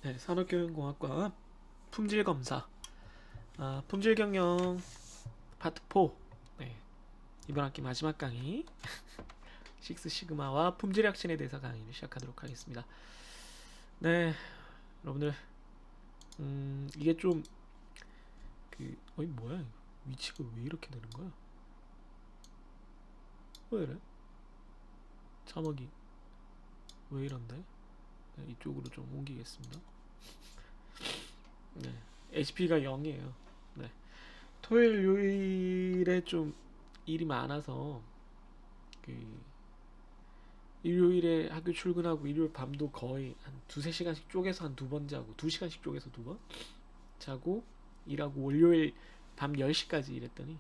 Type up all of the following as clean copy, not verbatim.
네, 산업교육공학과 품질검사, 품질경영 파트 4. 네, 이번 학기 마지막 강의 식스 시그마와 품질 혁신에 대해서 강의를 시작하도록 하겠습니다. 네, 여러분들 이게 좀 어이 뭐야 이거? 위치가 왜 이렇게 되는 거야? 왜 이래? 자막이 왜 이런데? 네, 이쪽으로 좀 옮기겠습니다. 네, HP가 0이에요. 네, 토요일 요일에 좀 일이 많아서 그 일요일에 학교 출근하고 일요일 밤도 거의 한 두세 시간씩 쪼개서 한 두 번 자고 2시간씩 쪼개서 두 번 자고 일하고 월요일 밤 10시까지 일했더니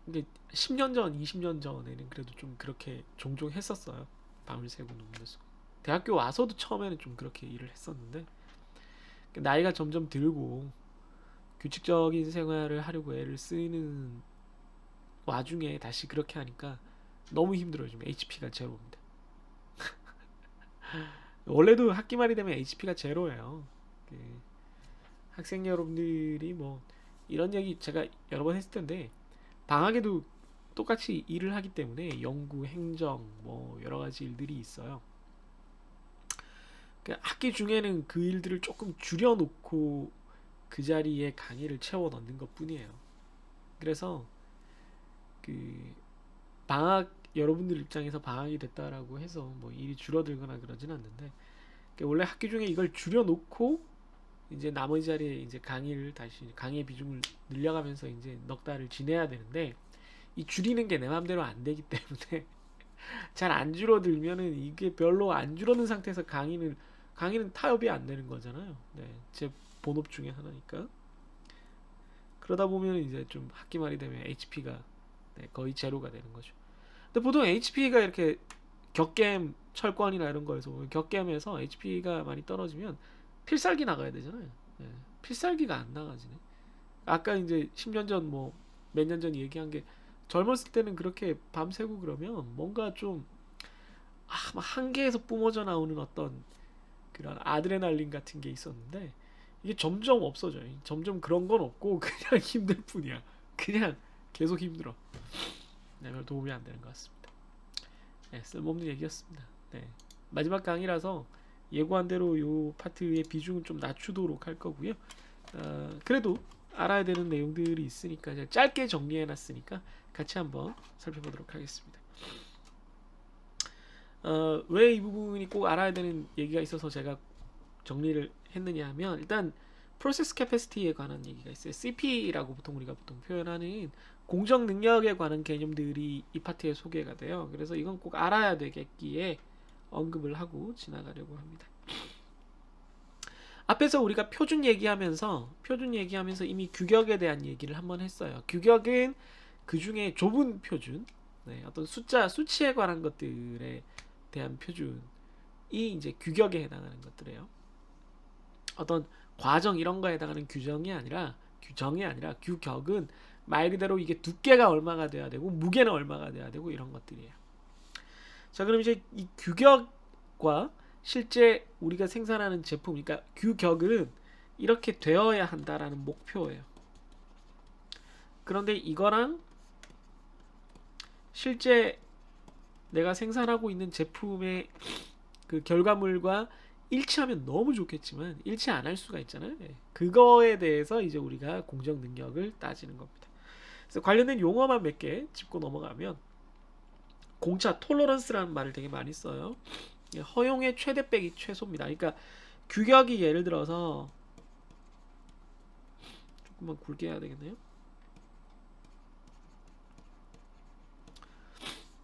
근데 10년 전, 20년 전에는 그래도 좀 그렇게 종종 했었어요. 밤을 새고 눈을 쓰고. 대학교 와서도 처음에는 좀 그렇게 일을 했었는데 나이가 점점 들고 규칙적인 생활을 하려고 애를 쓰는 와중에 다시 그렇게 하니까 너무 힘들어요. 좀 HP가 제로입니다. 원래도 학기 말이 되면 HP가 제로예요. 그 학생 여러분들이 뭐 이런 얘기 제가 여러 번 했을 텐데 방학에도 똑같이 일을 하기 때문에 연구, 행정 뭐 여러 가지 일들이 있어요. 그 학기 중에는 그 일들을 조금 줄여놓고 그 자리에 강의를 채워 넣는 것뿐이에요. 그래서 그 방학 여러분들 입장에서 방학이 됐다라고 해서 뭐 일이 줄어들거나 그러진 않는데 원래 학기 중에 이걸 줄여놓고 이제 나머지 자리에 이제 강의를 다시 강의 비중을 늘려가면서 이제 넉 달을 지내야 되는데 이 줄이는 게 내 맘대로 안 되기 때문에 잘 안 줄어들면은 이게 별로 안 줄어든 상태에서 강의는 타협이 안 되는 거잖아요. 네, 제 본업 중에 하나니까 그러다 보면 이제 좀 학기 말이 되면 HP가 거의 제로가 되는 거죠. 근데 보통 HP가 이렇게 격겜 철권이나 이런 거에서 격겜에서 HP가 많이 떨어지면 필살기 나가야 되잖아요. 네, 필살기가 안 나가지네. 아까 이제 10년 전 뭐 몇 년 전 얘기한 게 젊었을 때는 그렇게 밤새고 그러면 뭔가 좀 막 한계에서 뿜어져 나오는 어떤 그런 아드레날린 같은 게 있었는데 이게 점점 없어져요. 점점 그런 건 없고 그냥 힘들 뿐이야. 그냥 계속 힘들어. 네, 별 도움이 안 되는 것 같습니다. 네, 쓸모없는 얘기였습니다. 네, 마지막 강의라서 예고한 대로 이 파트의 비중은 좀 낮추도록 할 거고요. 그래도 알아야 되는 내용들이 있으니까 제가 짧게 정리해놨으니까 같이 한번 살펴보도록 하겠습니다. 왜 이 부분이 꼭 알아야 되는 얘기가 있어서 제가 정리를 했느냐 하면 일단 프로세스 캐패시티에 관한 얘기가 있어요. CP라고 우리가 보통 표현하는 공정 능력에 관한 개념들이 이 파트에 소개가 돼요. 그래서 이건 꼭 알아야 되겠기에 언급을 하고 지나가려고 합니다. 앞에서 우리가 표준 얘기하면서 이미 규격에 대한 얘기를 한번 했어요. 규격은 그 중에 좁은 표준, 어떤 수치에 관한 것들에 대한 표준이 이제 규격에 해당하는 것들이에요. 어떤 과정 이런 거에 해당하는 규정이 아니라 규격은 말 그대로 이게 두께가 얼마가 돼야 되고 무게는 얼마가 돼야 되고 이런 것들이에요. 자, 그럼 이제 이 규격과 실제 우리가 생산하는 제품, 그러니까 규격은 이렇게 되어야 한다라는 목표예요. 그런데 이거랑 실제 내가 생산하고 있는 제품의 그 결과물과 일치하면 너무 좋겠지만 일치 안 할 수가 있잖아요. 그거에 대해서 이제 우리가 공정 능력을 따지는 겁니다. 그래서 관련된 용어만 몇 개 짚고 넘어가면 공차 톨러런스라는 말을 되게 많이 써요. 허용의 최대 빼기 최소입니다. 그러니까 규격이 예를 들어서 조금만 굵게 해야 되겠네요.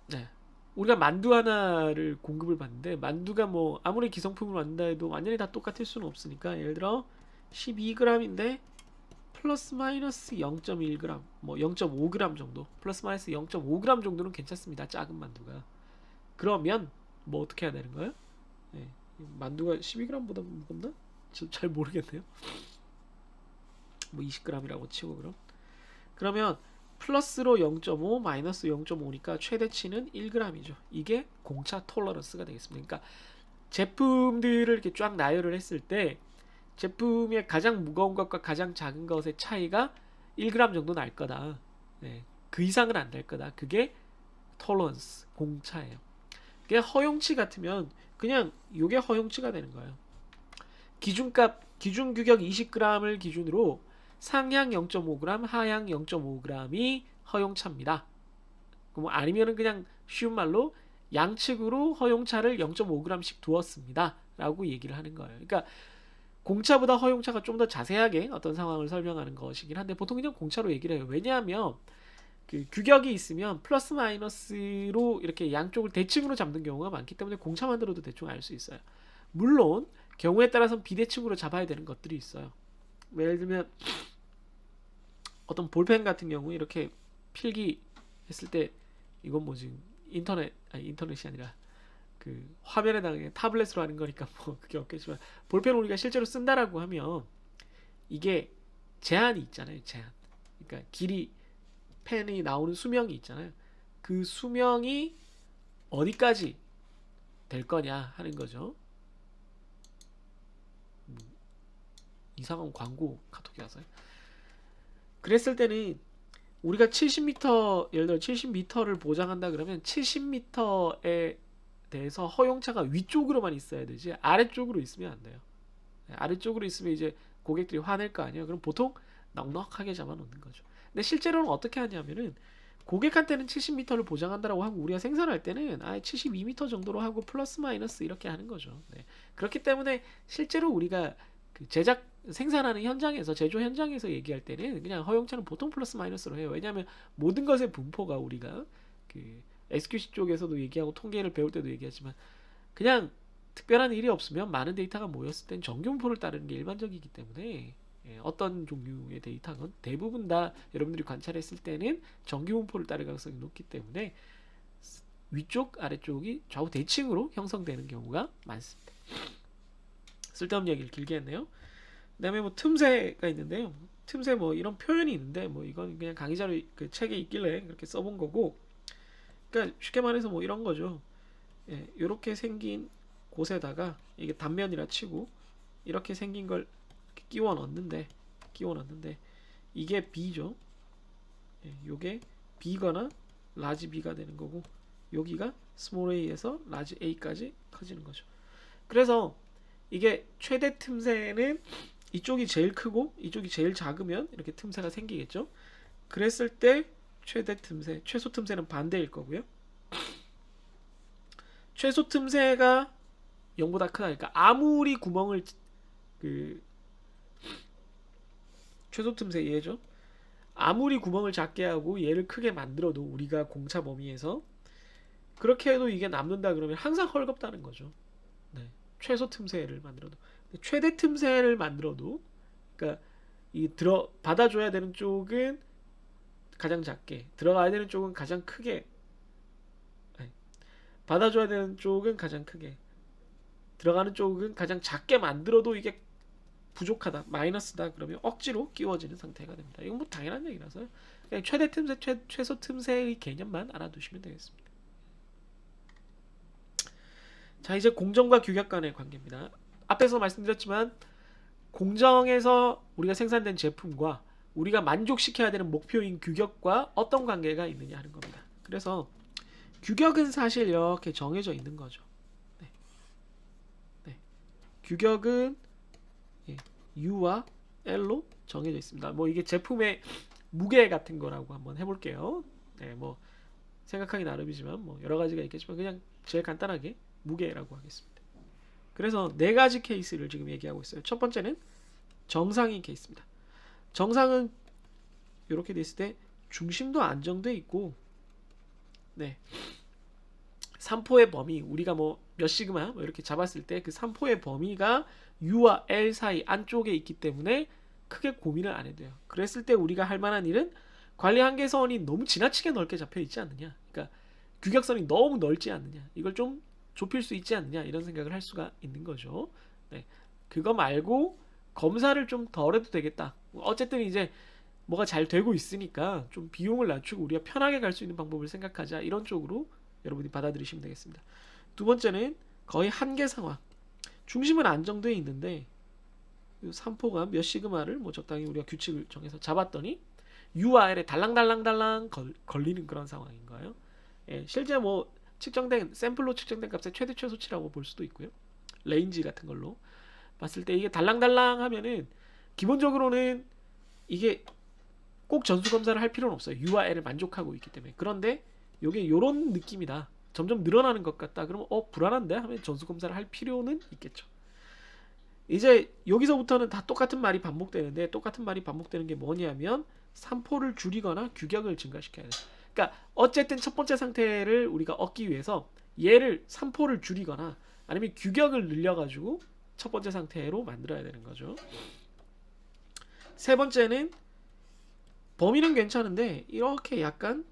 네. 우리가 만두 하나를 공급을 받는데 만두가 뭐 아무리 기성품을 만든다 해도 완전히 다 똑같을 수는 없으니까 예를 들어 12g인데 플러스 마이너스 0.1g 뭐 0.5g 정도 플러스 마이너스 0.5g 정도는 괜찮습니다. 작은 만두가. 그러면 뭐 어떻게 해야 되는 거예요? 네. 만두가 12g보다 무겁나? 잘 모르겠네요. 뭐 20g이라고 치고 그러면 플러스로 0.5 마이너스 0.5니까 최대치는 1g이죠. 이게 공차 톨러런스가 되겠습니다. 그러니까 제품들을 이렇게 쫙 나열을 했을 때 제품의 가장 무거운 것과 가장 작은 것의 차이가 1g 정도 날 거다. 네, 그 이상은 안 될 거다. 그게 톨런스 공차예요. 그게 허용치 같으면 그냥 이게 허용치가 되는 거예요. 기준값 기준 규격 20g을 기준으로 상향 0.5g, 하향 0.5g이 허용차입니다. 그럼 아니면은 그냥 쉬운 말로 양측으로 허용차를 0.5g씩 두었습니다. 라고 얘기를 하는 거예요. 그러니까 공차보다 허용차가 좀 더 자세하게 어떤 상황을 설명하는 것이긴 한데 보통 그냥 공차로 얘기를 해요. 왜냐하면 그 규격이 있으면 플러스 마이너스로 이렇게 양쪽을 대칭으로 잡는 경우가 많기 때문에 공차만 들어도 대충 알 수 있어요. 물론 경우에 따라서는 비대칭으로 잡아야 되는 것들이 있어요. 예를 들면 어떤 볼펜 같은 경우 이렇게 필기 했을 때 이건 뭐지 인터넷이 아니라 그 화면에다가 타블렛으로 하는 거니까 뭐 그게 없겠지만 볼펜을 우리가 실제로 쓴다라고 하면 이게 제한이 있잖아요. 제한. 그러니까 길이 펜이 나오는 수명이 있잖아요. 그 수명이 어디까지 될 거냐 하는 거죠. 이상한 광고 카톡이 와서요. 그랬을 때는 우리가 70m 예를 들어 70m를 보장한다 그러면 70m에 대해서 허용차가 위쪽으로만 있어야 되지 아래쪽으로 있으면 안 돼요. 아래쪽으로 있으면 이제 고객들이 화낼 거 아니에요. 그럼 보통 넉넉하게 잡아놓는 거죠. 근데 실제로는 어떻게 하냐면은 고객한테는 70m를 보장한다라고 하고 우리가 생산할 때는 아예 72m 정도로 하고 플러스 마이너스 이렇게 하는 거죠. 네. 그렇기 때문에 실제로 우리가 그 제작 생산하는 현장에서 제조 현장에서 얘기할 때는 그냥 허용차는 보통 플러스 마이너스로 해요. 왜냐하면 모든 것의 분포가 우리가 그 SQC 쪽에서도 얘기하고 통계를 배울 때도 얘기하지만 그냥 특별한 일이 없으면 많은 데이터가 모였을 땐 정규분포를 따르는 게 일반적이기 때문에 어떤 종류의 데이터건 대부분 다 여러분들이 관찰했을 때는 정규분포를 따를 가능성이 높기 때문에 위쪽 아래쪽이 좌우 대칭으로 형성되는 경우가 많습니다. 쓸데없는 얘기를 길게 했네요. 그 다음에 뭐 틈새가 있는데요. 틈새 뭐 이런 표현이 있는데 뭐 이건 그냥 강의 자료 그 책에 있길래 그렇게 써본 거고 그러니까 쉽게 말해서 뭐 이런 거죠. 이렇게 생긴 곳에다가 이게 단면이라 치고 이렇게 생긴 걸 끼워 넣는데 이게 B죠. 요게 B거나 라지 B가 되는 거고 여기가 스몰 a에서 라지 A까지 커지는 거죠. 그래서 이게 최대 틈새는 이쪽이 제일 크고 이쪽이 제일 작으면 이렇게 틈새가 생기겠죠. 그랬을 때 최대 틈새, 최소 틈새는 반대일 거고요. 최소 틈새가 0보다 크다. 그러니까 아무리 구멍을 최소 틈새 얘죠. 아무리 구멍을 작게 하고 얘를 크게 만들어도 우리가 공차 범위에서 그렇게 해도 이게 남는다 그러면 항상 헐겁다는 거죠. 네. 최소 틈새를 만들어도 최대 틈새를 만들어도 그러니까 받아줘야 되는 쪽은 가장 작게 들어가야 되는 쪽은 가장 크게 받아줘야 되는 쪽은 가장 크게 들어가는 쪽은 가장 작게 만들어도 이게 부족하다 마이너스다 그러면 억지로 끼워지는 상태가 됩니다. 이건 뭐 당연한 얘기라서요. 그냥 최대 틈새 최소 틈새의 개념만 알아두시면 되겠습니다. 자 이제 공정과 규격 간의 관계입니다. 앞에서 말씀드렸지만 공정에서 우리가 생산된 제품과 우리가 만족시켜야 되는 목표인 규격과 어떤 관계가 있느냐 하는 겁니다. 그래서 규격은 사실 이렇게 정해져 있는 거죠. 네. 네. 규격은 U와 L로 정해져 있습니다. 뭐 이게 제품의 무게 같은 거라고 한번 해볼게요. 네, 뭐 생각하기 나름이지만 뭐 여러 가지가 있겠지만 그냥 제일 간단하게 무게라고 하겠습니다. 그래서 네 가지 케이스를 지금 얘기하고 있어요. 첫 번째는 정상인 케이스입니다. 정상은 이렇게 돼 있을 때 중심도 안정돼 있고, 네, 3포의 범위 우리가 뭐 몇 시그마 뭐 이렇게 잡았을 때 그 3포의 범위가 U와 L 사이 안쪽에 있기 때문에 크게 고민을 안 해도 돼요. 그랬을 때 우리가 할 만한 일은 관리 한계선이 너무 지나치게 넓게 잡혀 있지 않느냐, 그러니까 규격선이 너무 넓지 않느냐, 이걸 좀 좁힐 수 있지 않느냐 이런 생각을 할 수가 있는 거죠. 네, 그거 말고 검사를 좀 덜 해도 되겠다. 어쨌든 이제 뭐가 잘 되고 있으니까 좀 비용을 낮추고 우리가 편하게 갈 수 있는 방법을 생각하자 이런 쪽으로 여러분이 받아들이시면 되겠습니다. 두 번째는 거의 한계 상황. 중심은 안정되어 있는데 이 3포가 몇 시그마를 뭐 적당히 우리가 규칙을 정해서 잡았더니 UR에 달랑달랑달랑 걸리는 그런 상황인 거예요. 예, 실제 뭐 측정된 샘플로 측정된 값의 최대 최소치라고 볼 수도 있고요. 레인지 같은 걸로 봤을 때 이게 달랑달랑 하면은 기본적으로는 이게 꼭 전수 검사를 할 필요는 없어요. URL을 만족하고 있기 때문에. 그런데 이게 요런 느낌이다. 점점 늘어나는 것 같다. 그러면 불안한데 하면 전수 검사를 할 필요는 있겠죠. 이제 여기서부터는 다 똑같은 말이 반복되는데 똑같은 말이 반복되는 게 뭐냐면 3포를 줄이거나 규격을 증가시켜야 돼요. 그러니까 어쨌든 첫 번째 상태를 우리가 얻기 위해서 얘를 3포를 줄이거나 아니면 규격을 늘려가지고 첫 번째 상태로 만들어야 되는 거죠. 세 번째는 범위는 괜찮은데 이렇게 약간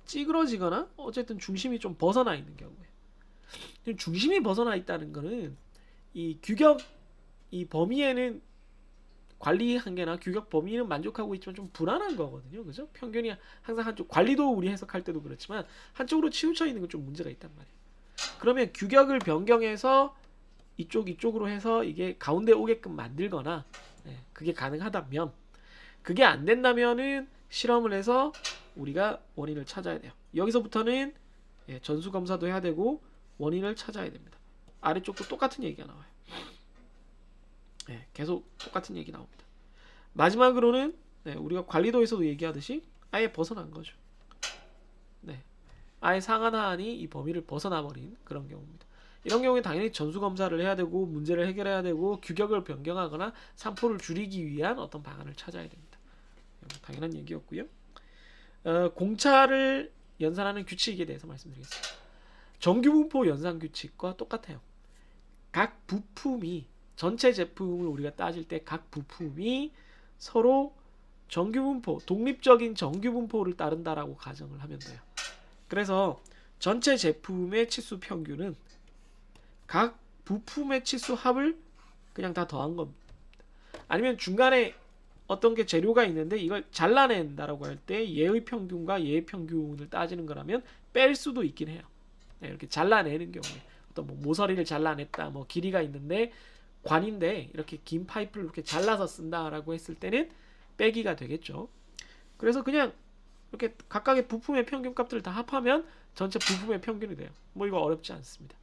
찌그러지거나 어쨌든 중심이 좀 벗어나 있는 경우에, 중심이 벗어나 있다는 거는 이 규격 이 범위에는 관리 한계나 규격 범위는 만족하고 있지만 좀 불안한 거거든요. 그죠? 평균이 항상 한쪽, 관리도 우리 해석할 때도 그렇지만 한쪽으로 치우쳐 있는 건 좀 문제가 있단 말이에요. 그러면 규격을 변경해서 이쪽으로 해서 이게 가운데 오게끔 만들거나 그게 가능하다면, 그게 안 된다면은 실험을 해서 우리가 원인을 찾아야 돼요. 여기서부터는 전수 검사도 해야 되고 원인을 찾아야 됩니다. 아래쪽도 똑같은 얘기가 나와요. 계속 똑같은 얘기 나옵니다. 마지막으로는 우리가 관리도에서도 얘기하듯이 아예 벗어난 거죠. 아예 상한 하한이 이 범위를 벗어나 버린 그런 경우입니다. 이런 경우에 당연히 전수 검사를 해야 되고 문제를 해결해야 되고 규격을 변경하거나 산포를 줄이기 위한 어떤 방안을 찾아야 됩니다. 당연한 얘기였고요. 공차를 연산하는 규칙에 대해서 말씀드리겠습니다. 정규분포 연산 규칙과 똑같아요. 각 부품이, 전체 제품을 우리가 따질 때 각 부품이 서로 정규분포, 독립적인 정규분포를 따른다라고 가정을 하면 돼요. 그래서 전체 제품의 치수 평균은 각 부품의 치수 합을 그냥 다 더한 겁니다. 아니면 중간에 어떤 게 재료가 있는데 이걸 잘라낸다라고 할 때 얘의 평균과 얘의 평균을 따지는 거라면 뺄 수도 있긴 해요. 이렇게 잘라내는 경우에 어떤 뭐 모서리를 잘라냈다, 뭐 길이가 있는데 관인데 이렇게 긴 파이프를 이렇게 잘라서 쓴다라고 했을 때는 빼기가 되겠죠. 그래서 그냥 이렇게 각각의 부품의 평균값들을 다 합하면 전체 부품의 평균이 돼요. 뭐 이거 어렵지 않습니다.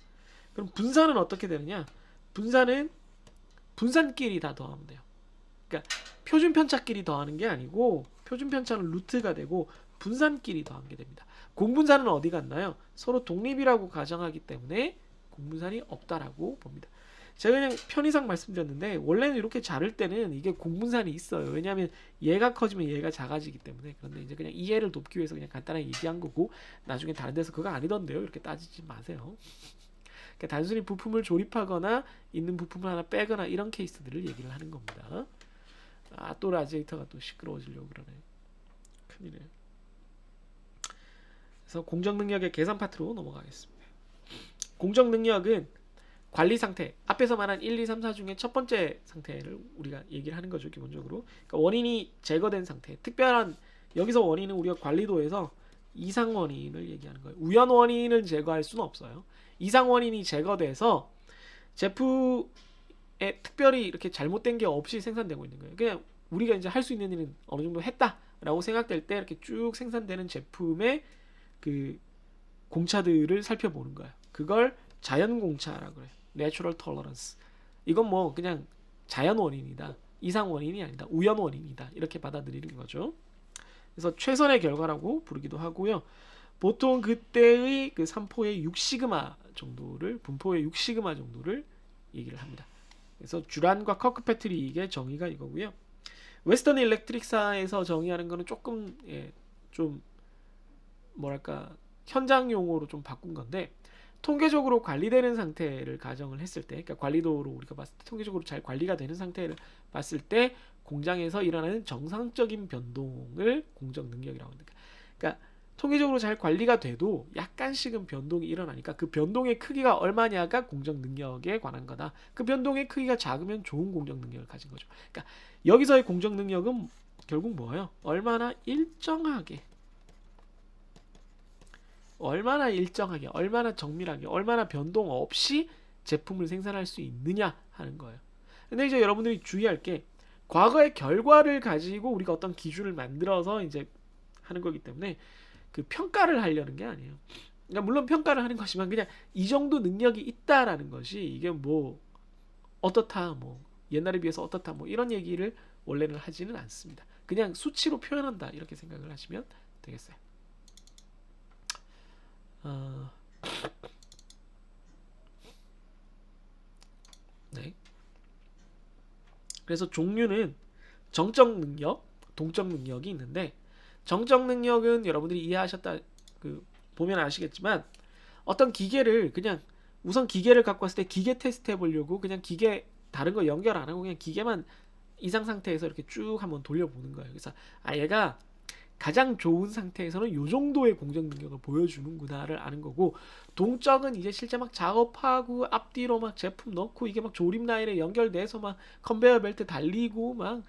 그럼 분산은 어떻게 되느냐? 분산은 분산끼리 다 더하면 돼요. 그러니까 표준 편차끼리 더하는 게 아니고 표준 편차는 루트가 되고 분산끼리 더한 게 됩니다. 공분산은 어디 갔나요? 서로 독립이라고 가정하기 때문에 공분산이 없다라고 봅니다. 제가 그냥 편의상 말씀드렸는데 원래는 이렇게 자를 때는 이게 공분산이 있어요. 왜냐하면 얘가 커지면 얘가 작아지기 때문에. 그런데 이제 그냥 이해를 돕기 위해서 그냥 간단하게 얘기한 거고, 나중에 다른 데서 그거 아니던데요 이렇게 따지지 마세요. 그러니까 단순히 부품을 조립하거나 있는 부품을 하나 빼거나 이런 케이스들을 얘기를 하는 겁니다. 또 라지에이터가 또 시끄러워지려고 그러네. 큰일이에요. 그래서 공정 능력의 계산 파트로 넘어가겠습니다. 공정 능력은 관리 상태, 앞에서 말한 1, 2, 3, 4 중에 첫 번째 상태를 우리가 얘기를 하는 거죠. 기본적으로 그러니까 원인이 제거된 상태, 특별한, 여기서 원인은 우리가 관리도에서 이상 원인을 얘기하는 거예요. 우연 원인을 제거할 수는 없어요. 이상 원인이 제거돼서 제품에 특별히 이렇게 잘못된 게 없이 생산되고 있는 거예요. 그냥 우리가 이제 할 수 있는 일은 어느 정도 했다라고 생각될 때 이렇게 쭉 생산되는 제품의 그 공차들을 살펴보는 거예요. 그걸 자연 공차라고 그래요. Natural tolerance. 이건 뭐 그냥 자연 원인이다, 이상 원인이 아니다, 우연 원인이다, 이렇게 받아들이는 거죠. 그래서 최선의 결과라고 부르기도 하고요. 보통 그때의 그 3포의 6시그마 정도를, 분포의 6시그마 정도를 얘기를 합니다. 그래서 듀란과 커크패트릭의 정의가 이거고요. 웨스턴 일렉트릭사에서 정의하는 거는 조금 좀 뭐랄까 현장 용어로 좀 바꾼 건데, 통계적으로 관리되는 상태를 가정을 했을 때, 그러니까 관리도로 우리가 봤을 때 통계적으로 잘 관리가 되는 상태를 봤을 때 공장에서 일어나는 정상적인 변동을 공정 능력이라고 합니다. 그러니까 통계적으로 잘 관리가 돼도 약간씩은 변동이 일어나니까 그 변동의 크기가 얼마냐가 공정 능력에 관한 거다. 그 변동의 크기가 작으면 좋은 공정 능력을 가진 거죠. 그러니까 여기서의 공정 능력은 결국 뭐예요? 얼마나 일정하게, 얼마나 정밀하게, 얼마나 변동 없이 제품을 생산할 수 있느냐 하는 거예요. 근데 이제 여러분들이 주의할 게 과거의 결과를 가지고 우리가 어떤 기준을 만들어서 이제 하는 거기 때문에 그 평가를 하려는 게 아니에요. 그러니까 물론 평가를 하는 것이지만 그냥 이 정도 능력이 있다라는 것이 이게 뭐 어떻다 뭐 옛날에 비해서 어떻다 뭐 이런 얘기를 원래는 하지는 않습니다. 그냥 수치로 표현한다 이렇게 생각을 하시면 되겠어요. 네. 그래서 종류는 정적 능력, 동적 능력이 있는데 정적 능력은 여러분들이 이해하셨다 보면 아시겠지만 어떤 기계를 그냥 우선 기계를 갖고 왔을 때 기계 테스트 해보려고 그냥 기계 다른 거 연결 안 하고 그냥 기계만 이상 상태에서 이렇게 쭉 한번 돌려보는 거예요. 그래서 얘가 가장 좋은 상태에서는 요 정도의 공정 능력을 보여주는구나를 아는 거고, 동적은 이제 실제 막 작업하고 앞뒤로 막 제품 넣고 이게 막 조립 라인에 연결돼서 막 컨베이어 벨트 달리고 막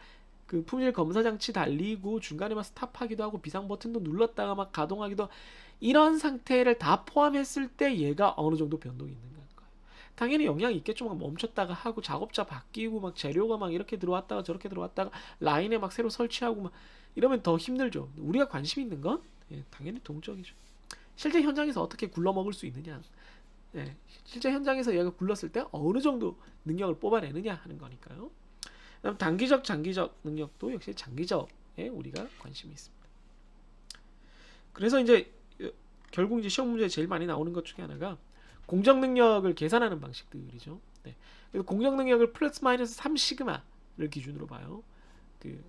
그 품질 검사 장치 달리고 중간에 막 스탑하기도 하고 비상 버튼도 눌렀다가 막 가동하기도, 이런 상태를 다 포함했을 때 얘가 어느 정도 변동이 있는 거예요. 당연히 영향이 있겠죠. 막 멈췄다가 하고 작업자 바뀌고 막 재료가 막 이렇게 들어왔다가 저렇게 들어왔다가 라인에 막 새로 설치하고 막 이러면 더 힘들죠. 우리가 관심 있는 건 당연히 동적이죠. 실제 현장에서 어떻게 굴러먹을 수 있느냐, 실제 현장에서 얘가 굴렀을 때 어느 정도 능력을 뽑아내느냐 하는 거니까요. 그다음 단기적, 장기적 능력도 역시 장기적에 우리가 관심이 있습니다. 그래서 이제 결국 이제 시험 문제에 제일 많이 나오는 것 중에 하나가 공정 능력을 계산하는 방식들이죠. 네. 그래서 공정 능력을 플러스 마이너스 3시그마를 기준으로 봐요. 그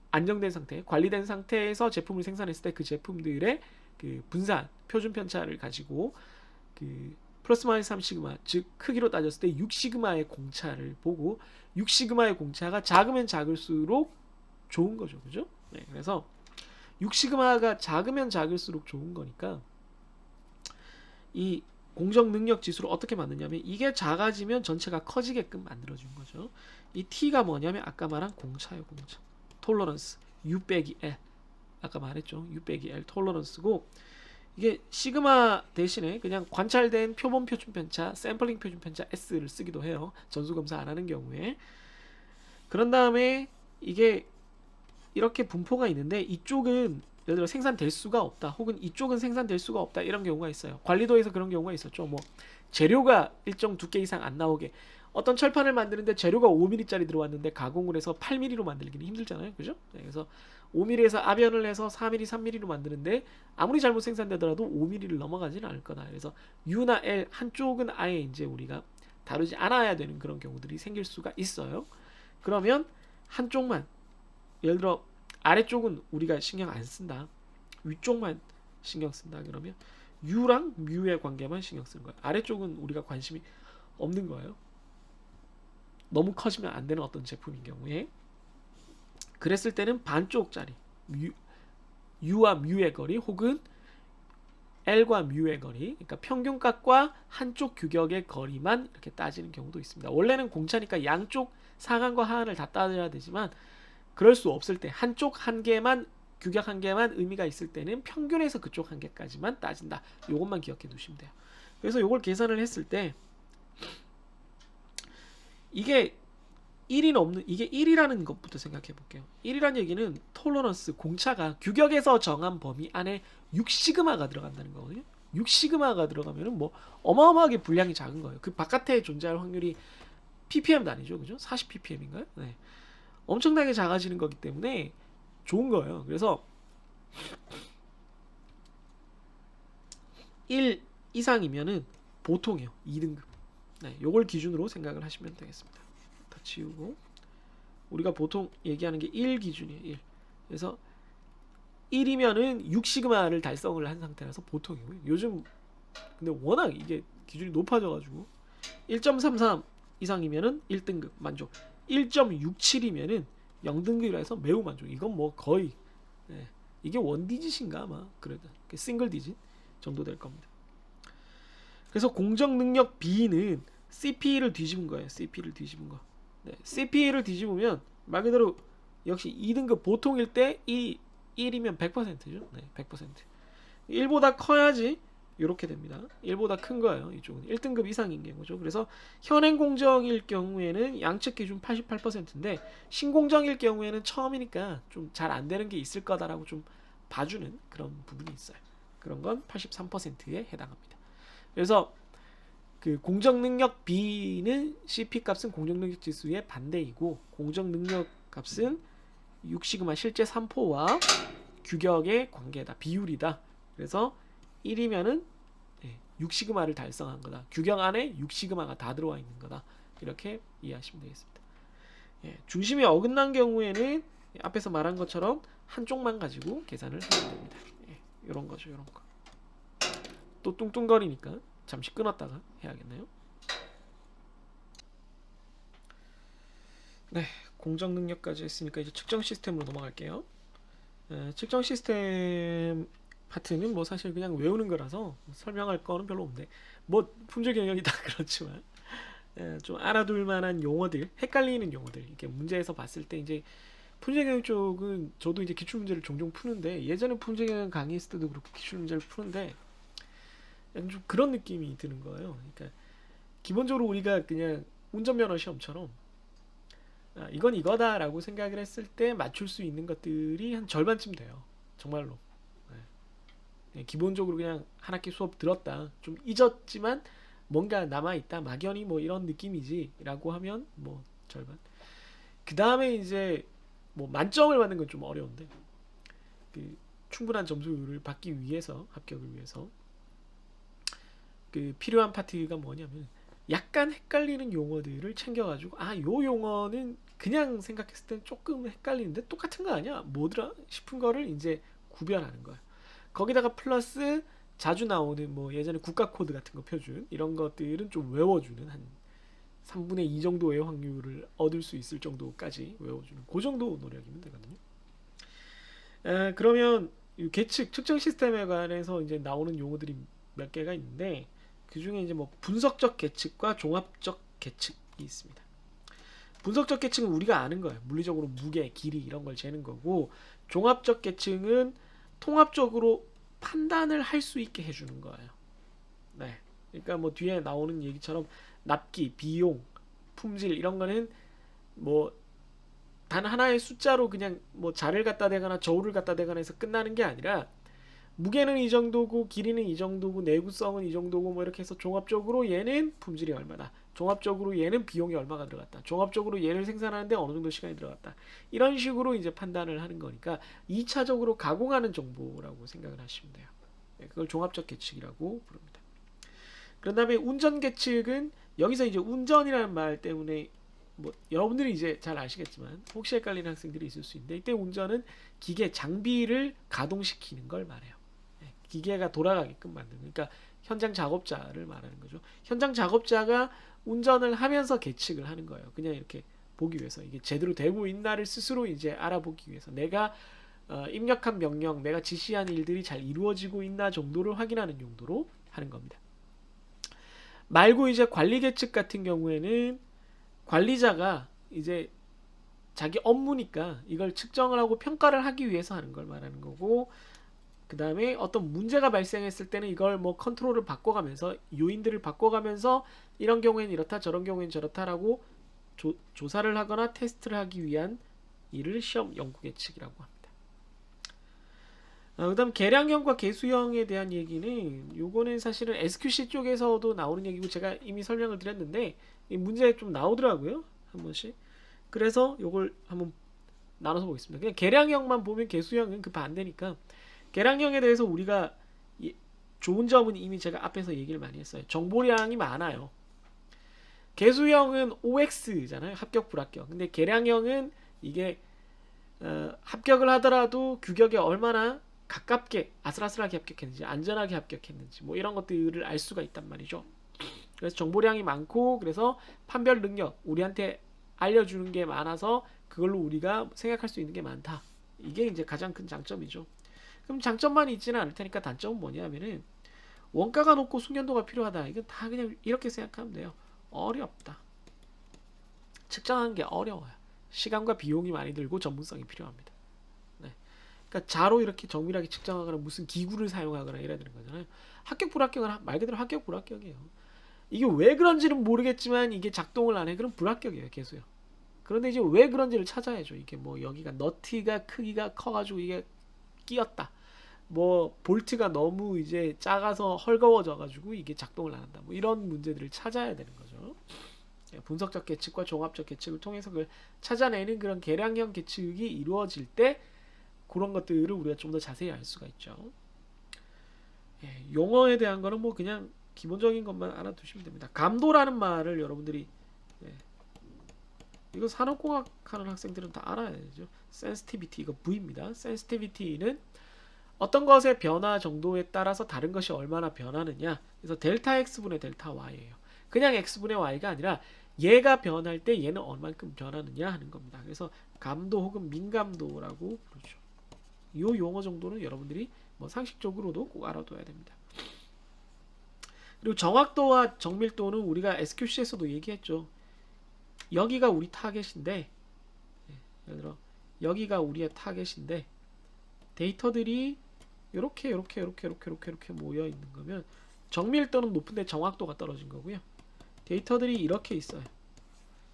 안정된 상태, 관리된 상태에서 제품을 생산했을 때 그 제품들의 그 분산, 표준 편차를 가지고 그 플러스 마이너스 3시그마, 즉 크기로 따졌을 때 6시그마의 공차를 보고 6시그마의 공차가 작으면 작을수록 좋은 거죠. 그죠? 네. 그래서 6시그마가 작으면 작을수록 좋은 거니까 이 공정 능력 지수를 어떻게 만드냐면 이게 작아지면 전체가 커지게끔 만들어준 거죠. 이 T가 뭐냐면 아까 말한 공차예요. 공차. 톨러런스 U 빼기 L. 아까 말했죠. U 빼기 L 톨러런스고, 이게 시그마 대신에 그냥 관찰된 표본 표준 편차, 샘플링 표준 편차 S를 쓰기도 해요. 전수 검사 안 하는 경우에. 그런 다음에 이게 이렇게 분포가 있는데 이쪽은 예를 들어 생산될 수가 없다, 혹은 이쪽은 생산될 수가 없다, 이런 경우가 있어요. 관리도에서 그런 경우가 있었죠. 뭐 재료가 일정 두께 이상 안 나오게, 어떤 철판을 만드는데 재료가 5mm짜리 들어왔는데 가공을 해서 8mm로 만들기는 힘들잖아요. 그죠? 네, 그래서 5mm에서 압연을 해서 4mm, 3mm로 만드는데 아무리 잘못 생산되더라도 5mm를 넘어가지는 않을 거다. 그래서 U나 L 한쪽은 아예 이제 우리가 다루지 않아야 되는 그런 경우들이 생길 수가 있어요. 그러면 한쪽만, 예를 들어 아래쪽은 우리가 신경 안 쓴다, 위쪽만 신경 쓴다 그러면 U랑 뮤의 관계만 신경 쓰는 거예요. 아래쪽은 우리가 관심이 없는 거예요. 너무 커지면 안 되는 어떤 제품인 경우에. 그랬을 때는 반쪽짜리 U와 뮤의 거리 혹은 L과 뮤의 거리, 그러니까 평균값과 한쪽 규격의 거리만 이렇게 따지는 경우도 있습니다. 원래는 공차니까 양쪽 상한과 하한을 다 따져야 되지만 그럴 수 없을 때 한쪽 한 개만, 규격 한 개만 의미가 있을 때는 평균에서 그쪽 한 개까지만 따진다. 요것만 기억해 두시면 돼요. 그래서 요걸 계산을 했을 때 이게 1이 넘는, 이게 1이라는 것부터 생각해 볼게요. 1이라는 얘기는 톨러런스, 공차가 규격에서 정한 범위 안에 6시그마가 들어간다는 거거든요. 6시그마가 들어가면은 뭐 어마어마하게 분량이 작은 거예요. 그 바깥에 존재할 확률이 ppm도 아니죠. 그죠? 40ppm인가요? 네. 엄청나게 작아지는 거기 때문에 좋은 거예요. 그래서 1 이상이면은 보통이요. 2등급. 네, 요걸 기준으로 생각을 하시면 되겠습니다. 다 지우고, 우리가 보통 얘기하는 게 1 기준이에요. 1. 그래서 1이면은 6시그마를 달성을 한 상태라서 보통이고요. 요즘 근데 워낙 이게 기준이 높아져가지고 1.33 이상이면은 1등급 만족, 1.67이면은 0등급이라 해서 매우 만족. 이건 뭐 거의, 이게 원디짓인가 아마, 그래도 싱글 디짓 정도 될 겁니다. 그래서 공정 능력 B는 CP를 뒤집은 거예요. CP를 뒤집은 거. CP를 뒤집으면 말 그대로 역시 2등급 보통일 때 1이면 100%죠. 100%. 1보다 커야지 이렇게 됩니다. 1보다 큰 거예요. 이쪽은 1등급 이상인 경우죠. 그래서 현행 공정일 경우에는 양측 기준 88%인데 신공정일 경우에는 처음이니까 좀 잘 안 되는 게 있을 거다라고 좀 봐주는 그런 부분이 있어요. 그런 건 83%에 해당합니다. 그래서 그 공정능력 B는 CP 값은 공정능력 지수의 반대이고 공정능력 값은 6시그마 실제 3포와 규격의 관계다. 비율이다. 그래서 1이면은 6시그마를 달성한 거다. 규격 안에 6시그마가 다 들어와 있는 거다. 이렇게 이해하시면 되겠습니다. 중심이 어긋난 경우에는 앞에서 말한 것처럼 한쪽만 가지고 계산을 하면 됩니다. 이런 거죠. 이런 거. 또 뚱뚱거리니까 잠시 끊었다가 해야겠네요. 네, 공정 능력까지 했으니까 이제 측정 시스템으로 넘어갈게요. 측정 시스템 파트는 뭐 사실 그냥 외우는 거라서 설명할 거는 별로 없는데 뭐 품질 경영이 다 그렇지만 좀 알아둘 만한 용어들, 헷갈리는 용어들 이렇게 문제에서 봤을 때 이제 품질 경영 쪽은 저도 이제 기출 문제를 종종 푸는데 예전에 품질 경영 강의했을 때도 그렇고 기출 문제를 푸는데 좀 그런 느낌이 드는 거예요. 그러니까 기본적으로 우리가 그냥 운전면허 시험처럼 이건 이거다라고 생각을 했을 때 맞출 수 있는 것들이 한 절반쯤 돼요. 정말로. 기본적으로 그냥 한 학기 수업 들었다. 좀 잊었지만 뭔가 남아있다. 막연히 뭐 이런 느낌이지 라고 하면 뭐 절반. 그 다음에 이제 뭐 만점을 받는 건 좀 어려운데 그 충분한 점수를 받기 위해서 합격을 위해서 그 필요한 파트가 뭐냐면 약간 헷갈리는 용어들을 챙겨가지고 요 용어는 그냥 생각했을 땐 조금 헷갈리는데 똑같은 거 아니야? 뭐더라? 싶은 거를 이제 구별하는 거야. 거기다가 플러스 자주 나오는 뭐 예전에 국가 코드 같은 거 표준 이런 것들은 좀 외워주는 한 3분의 2 정도의 확률을 얻을 수 있을 정도까지 외워주는 그 정도 노력이면 되거든요. 그러면 계측 측정 시스템에 관해서 이제 나오는 용어들이 몇 개가 있는데 그 중에 이제 뭐 분석적 계측과 종합적 계측이 있습니다. 분석적 계측은 우리가 아는 거예요. 물리적으로 무게, 길이 이런 걸 재는 거고 종합적 계측은 통합적으로 판단을 할 수 있게 해주는 거예요. 네. 그러니까 뭐 뒤에 나오는 얘기처럼 납기, 비용, 품질 이런 거는 뭐 단 하나의 숫자로 그냥 뭐 자를 갖다 대거나 저울을 갖다 대거나 해서 끝나는 게 아니라 무게는 이 정도고 길이는 이 정도고 내구성은 이 정도고 뭐 이렇게 해서 종합적으로 얘는 품질이 얼마다. 종합적으로 얘는 비용이 얼마가 들어갔다. 종합적으로 얘를 생산하는데 어느 정도 시간이 들어갔다. 이런 식으로 이제 판단을 하는 거니까 2차적으로 가공하는 정보라고 생각을 하시면 돼요. 그걸 종합적 계측이라고 부릅니다. 그런 다음에 운전 계측은 여기서 이제 운전이라는 말 때문에 뭐 여러분들이 이제 잘 아시겠지만 혹시 헷갈리는 학생들이 있을 수 있는데 이때 운전은 기계 장비를 가동시키는 걸 말해요. 기계가 돌아가게끔 만드는 그러니까 현장 작업자를 말하는 거죠. 현장 작업자가 운전을 하면서 계측을 하는 거예요. 그냥 이렇게 보기 위해서 이게 제대로 되고 있나를 스스로 이제 알아보기 위해서 내가 입력한 명령, 내가 지시한 일들이 잘 이루어지고 있나 정도를 확인하는 용도로 하는 겁니다. 말고 이제 관리 계측 같은 경우에는 관리자가 이제 자기 업무니까 이걸 측정을 하고 평가를 하기 위해서 하는 걸 말하는 거고 그 다음에 어떤 문제가 발생했을 때는 이걸 뭐 컨트롤을 바꿔가면서 요인들을 바꿔가면서 이런 경우에는 이렇다 저런 경우에는 저렇다라고 조사를 하거나 테스트를 하기 위한 일을 시험 연구 계측이라고 합니다. 그 다음 계량형과 계수형에 대한 얘기는 요거는 사실은 SQC 쪽에서도 나오는 얘기고 제가 이미 설명을 드렸는데 이 문제에 좀 나오더라고요 한 번씩. 그래서 요걸 한번 나눠서 보겠습니다. 그냥 계량형만 보면 계수형은 그 반대니까 계량형에 대해서 우리가 좋은 점은 이미 제가 앞에서 얘기를 많이 했어요. 정보량이 많아요. 계수형은 OX잖아요. 합격 불합격. 근데 계량형은 이게 합격을 하더라도 규격에 얼마나 가깝게 아슬아슬하게 합격했는지 안전하게 합격했는지 뭐 이런 것들을 알 수가 있단 말이죠. 그래서 정보량이 많고 그래서 판별 능력 우리한테 알려주는 게 많아서 그걸로 우리가 생각할 수 있는 게 많다. 이게 이제 가장 큰 장점이죠. 그럼 장점만 있지는 않을 테니까 단점은 뭐냐면은 원가가 높고 숙련도가 필요하다. 이건 다 그냥 이렇게 생각하면 돼요. 어렵다. 측정하는 게 어려워요. 시간과 비용이 많이 들고 전문성이 필요합니다. 네. 그러니까 자로 이렇게 정밀하게 측정하거나 무슨 기구를 사용하거나 이래야 되는 거잖아요. 합격 불합격은 말 그대로 합격 불합격이에요. 이게 왜 그런지는 모르겠지만 이게 작동을 안 해. 그럼 불합격이에요. 계수요. 그런데 이제 왜 그런지를 찾아야죠. 이게 뭐 여기가 너트가 크기가 커가지고 이게 끼었다. 뭐 볼트가 너무 이제 작아서 헐거워져가지고 이게 작동을 안 한다. 뭐 이런 문제들을 찾아야 되는 거죠. 분석적 계측과 종합적 계측을 통해서 그걸 찾아내는 그런 계량형 계측이 이루어질 때 그런 것들을 우리가 좀 더 자세히 알 수가 있죠. 용어에 대한 거는 뭐 그냥 기본적인 것만 알아두시면 됩니다. 감도라는 말을 여러분들이 이거 산업공학 하는 학생들은 다 알아야 되죠. sensitivity 이거 V입니다. sensitivity는 어떤 것의 변화 정도에 따라서 다른 것이 얼마나 변하느냐. 그래서 델타 x분의 델타 y예요. 그냥 x분의 y가 아니라 얘가 변할 때 얘는 얼만큼 변하느냐 하는 겁니다. 그래서 감도 혹은 민감도라고 부르죠. 이 용어 정도는 여러분들이 뭐 상식적으로도 꼭 알아둬야 됩니다. 그리고 정확도와 정밀도는 우리가 SQC에서도 얘기했죠. 여기가 우리 타겟인데, 예를 들어 여기가 우리의 타겟인데 데이터들이 이렇게 모여 있는 거면 정밀도는 높은데 정확도가 떨어진 거고요. 데이터들이 이렇게 있어요.